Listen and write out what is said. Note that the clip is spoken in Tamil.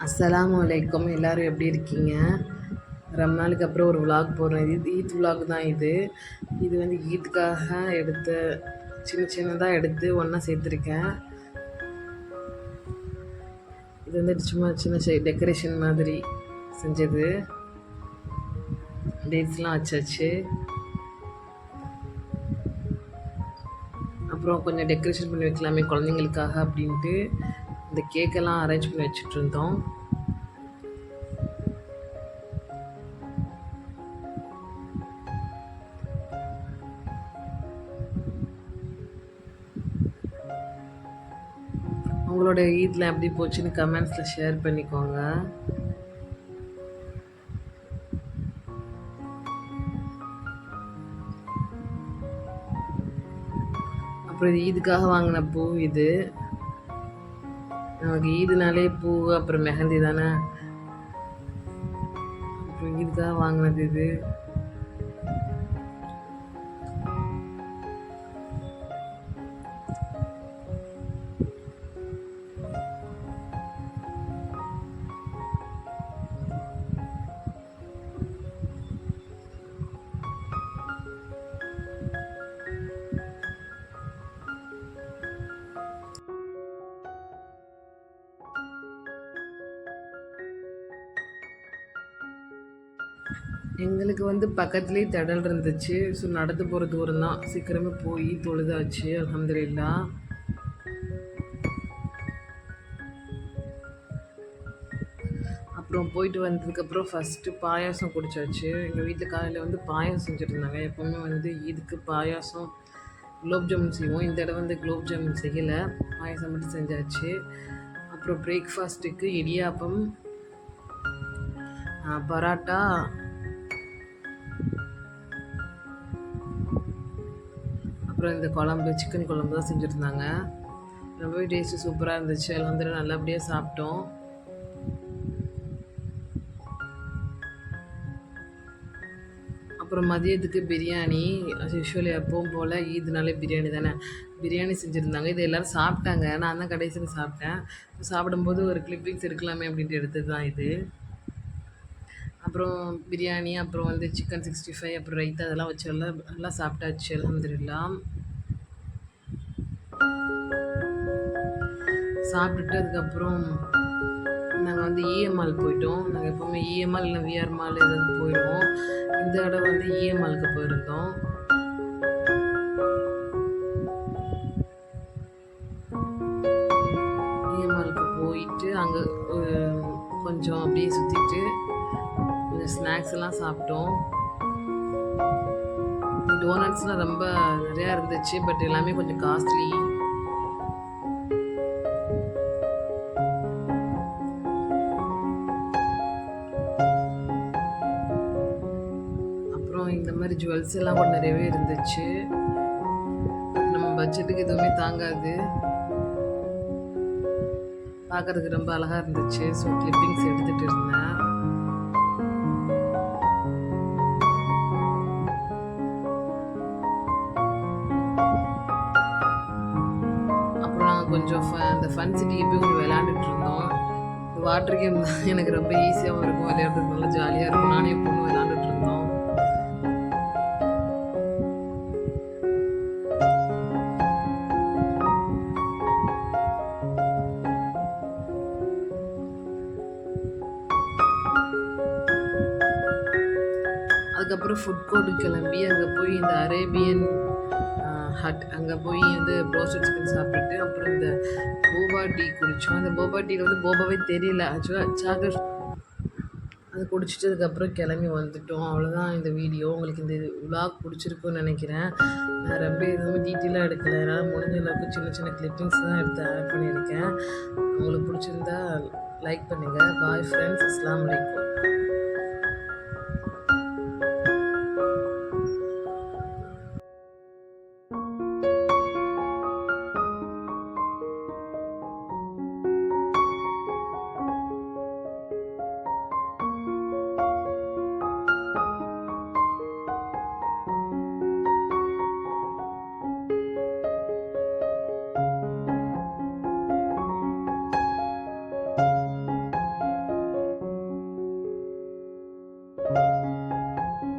அஸ்ஸலாமு அலைக்கும். எல்லோரும் எப்படி இருக்கீங்க? ரொம்ப நாளுக்கு அப்புறம் ஒரு விலாக் போடுறேன். இது ஈத் விலாக் தான். இது வந்து ஈத்துக்காக எடுத்த சின்னதாக எடுத்து ஒன்றா சேர்த்துருக்கேன். இது வந்து சும்மா சின்ன டெக்கரேஷன் மாதிரி செஞ்சது. டேட்ஸ்லாம் வச்சாச்சு. அப்புறம் கொஞ்சம் டெக்கரேஷன் பண்ணி வைக்கலாமே குழந்தைங்களுக்காக அப்படின்ட்டு இந்த கேக்கெல்லாம் அரேஞ்ச் பண்ணி வச்சுட்டு இருந்தோம். உங்களோட ஈத்ல எப்படி போச்சுன்னு கமெண்ட்ஸில் ஷேர் பண்ணிக்கோங்க. அப்புறம் இது ஈதுக்காக வாங்கின பூ. இது நமக்கு ஈதுனாலே பூ அப்புறம் மெஹந்தி தானே. அப்புறம் ஈதுக்காக வாங்கினது இது. எங்களுக்கு வந்து பக்கத்துலேயே திடல் இருந்துச்சு. ஸோ நடந்து போகிற தூரம் தான். சீக்கிரமே போய் தொழுதாச்சு அல்ஹம்துலில்லாஹ். அப்புறம் போயிட்டு வந்ததுக்கப்புறம் ஃபஸ்ட்டு பாயாசம் குடித்தாச்சு. எங்கள் வீட்டில் காலையில் வந்து பாயாசம் செஞ்சுருந்தாங்க. எப்போவுமே வந்து இதுக்கு பாயாசம் குலோப் ஜாமுன் செய்வோம். இந்த தடவை வந்து குலோப் ஜாமுன் செய்யலை, பாயாசம் மட்டும் செஞ்சாச்சு. அப்புறம் பிரேக்ஃபாஸ்ட்டுக்கு இடியாப்பம், பரோட்டா, அப்புறம் இந்த குழம்பு சிக்கன் குழம்பு தான் செஞ்சுருந்தாங்க. ரொம்பவே டேஸ்ட்டு சூப்பராக இருந்துச்சு. அல்ஹம்துலில்லாஹ் நல்லபடியாக சாப்பிட்டோம். அப்புறம் மதியத்துக்கு பிரியாணி. யூஸ்வலி எப்பவும் போல் ஈதுனாலே பிரியாணி தானே. பிரியாணி செஞ்சுருந்தாங்க. இது எல்லோரும் சாப்பிட்டாங்க. நான் தான் கடைசியில் சாப்பிட்டேன். சாப்பிடும்போது ஒரு கிளிப்பிங்ஸ் எடுக்கலாமே அப்படின்ட்டு எடுத்தது தான் இது. அப்புறம் பிரியாணி, அப்புறம் வந்து சிக்கன் 65, அப்புறம் ரைத்தா அதெல்லாம் வச்சு நல்லா சாப்பிட்டாச்சு அல்ஹம்துலில்லாஹ். சாப்பிட்டுட்டு அதுக்கப்புறம் நாங்கள் வந்து இஎம்ஆல் போயிட்டோம். நாங்கள் எப்போவுமே இஎம்ஆல் இல்லை விஆர் மால் ஏதாவது போயிடுவோம். இந்த தடவை வந்து இஎம்ஆலுக்கு போயிருந்தோம். இஎம்ஆலுக்கு போயிட்டு அங்கே கொஞ்சம் அப்படியே சுற்றிட்டு கொஞ்சம் ஸ்நாக்ஸ் எல்லாம் சாப்பிட்டோம். டோனட்ஸ்லாம் ரொம்ப நிறையா இருந்துச்சு. பட் எல்லாமே கொஞ்சம் காஸ்ட்லி. அப்புறம் இந்த மாதிரி ஜுவல்ஸ் எல்லாம் கூட நிறையவே இருந்துச்சு. நம்ம பட்ஜெட்டுக்கு எதுவுமே தாங்காது. பார்க்கறதுக்கு ரொம்ப அழகாக இருந்துச்சு. ஸோ கிளிப்பிங்ஸ் எடுத்துகிட்டு இருந்தேன். அப்புறம் நாங்கள் கொஞ்சம் அந்த ஃபன் சிட்டிக்கு போய் கொஞ்சம் விளையாண்டுட்டு இருந்தோம். வாட்டர் கேம் தான் எனக்கு ரொம்ப ஈஸியாகவும் இருக்கும், விளையாடுறதுக்கு நல்லா ஜாலியாக இருக்கும். நானே பொண்ணு விளையாண்டுட்டு இருந்தோம். அதுக்கப்புறம் ஃபுட் கோர்ட்டு கிளம்பி அங்கே போய் இந்த அரேபியன் ஹட் அங்கே போய் வந்து ரோஸ்டட் சிக்கன் சாப்பிட்டுட்டு அப்புறம் இந்த போபா டீ குடித்தோம். அந்த போபா டீயில் வந்து போபாவே தெரியல. ஆக்சுவலாக சாக்லேட் அது குடிச்சிட்டதுக்கப்புறம் கிளம்பி வந்துட்டோம். அவ்வளோதான் இந்த வீடியோ. உங்களுக்கு இந்த விலாக் பிடிச்சிருக்குன்னு நினைக்கிறேன். நான் ரொம்ப எதுவுமே டீட்டெயிலாக எடுக்கலை. என்னால் முடிஞ்ச அளவுக்கு சின்ன சின்ன கிளிப்பிங்ஸ் தான் எடுத்து ஆட் பண்ணியிருக்கேன். உங்களுக்கு பிடிச்சிருந்தா லைக் பண்ணுங்கள். Bye friends. அஸ்ஸலாமு அலைக்கும்.